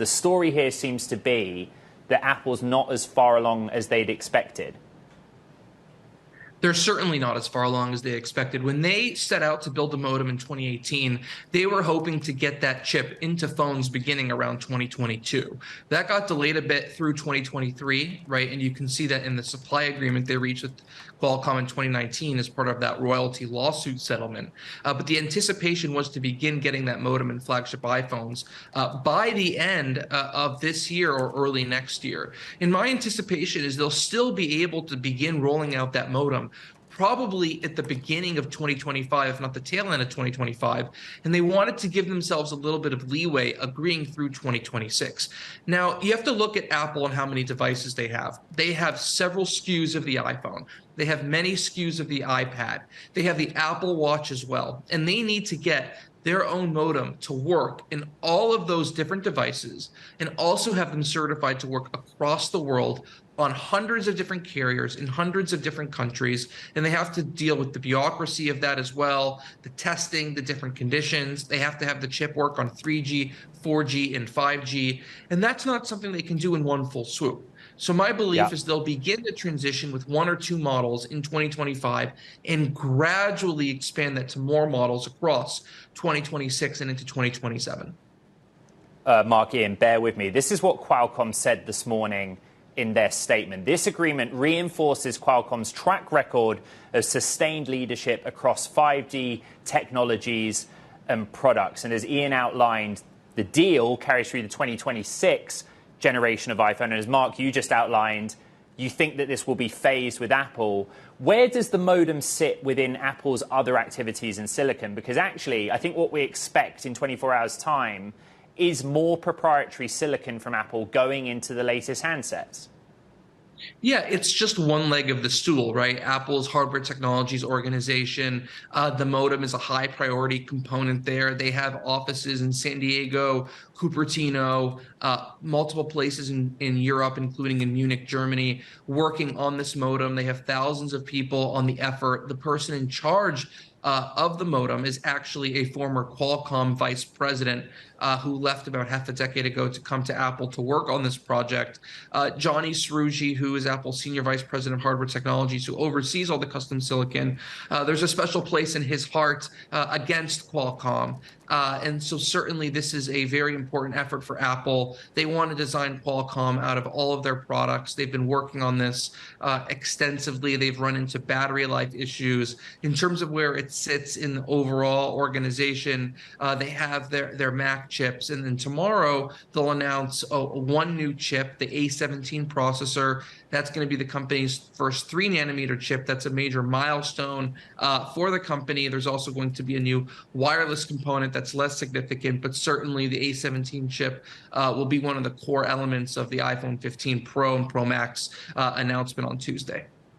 The story here seems to be that Apple's not as far along as they'd expected. They're certainly not as far along as they expected. When they set out to build the modem in 2018, they were hoping to get that chip into phones beginning around 2022. That got delayed a bit through 2023, right? And you can see that in the supply agreement they reached with Qualcomm in 2019 as part of that royalty lawsuit settlement. But the anticipation was to begin getting that modem in flagship iPhones by the end of this year or early next year. And my anticipation is they'll still be able to begin rolling out that modem probably at the beginning of 2025, if not the tail end of 2025. And they wanted to give themselves a little bit of leeway agreeing through 2026. Now, you have to look at Apple and how many devices they have. They have several SKUs of the iPhone. They have many SKUs of the iPad. They have the Apple Watch as well. And they need to get their own modem to work in all of those different devices and also have them certified to work across the world on hundreds of different carriers in hundreds of different countries. And they have to deal with the bureaucracy of that as well, the testing, the different conditions. They have to have the chip work on 3G, 4G, and 5G. And that's not something they can do in one full swoop. So my belief is they'll begin the transition with one or two models in 2025 and gradually expand that to more models across 2026 and into 2027. Mark, Ian, bear with me. This is what Qualcomm said this morning in their statement. This agreement reinforces Qualcomm's track record of sustained leadership across 5G technologies and products. And as Ian outlined, the deal carries through the 2026 generation of iPhone. And as Mark, you just outlined, you think that this will be phased with Apple. Where does the modem sit within Apple's other activities in silicon? Because actually, I think what we expect in 24 hours' time is more proprietary silicon from Apple going into the latest handsets. Yeah, it's just one leg of the stool, right? Apple's hardware technologies organization, the modem is a high priority component there. They have offices in San Diego, Cupertino, multiple places in Europe, including in Munich, Germany, working on this modem. They have thousands of people on the effort. The person in charge of the modem is actually a former Qualcomm vice president who left about half a decade ago to come to Apple to work on this project. Johnny Srouji, who is Apple's senior vice president of hardware technologies, who oversees all the custom silicon. There's a special place in his heart against Qualcomm. And so certainly this is a very important effort for Apple. They want to design Qualcomm out of all of their products. They've been working on this extensively. They've run into battery life issues. In terms of where it sits in the overall organization, they have their Mac chips. And then tomorrow they'll announce one new chip, the A17 processor. That's going to be the company's first 3-nanometer chip. That's a major milestone for the company. There's also going to be a new wireless component that's less significant, but certainly the A17 chip will be one of the core elements of the iPhone 15 Pro and Pro Max announcement on Tuesday.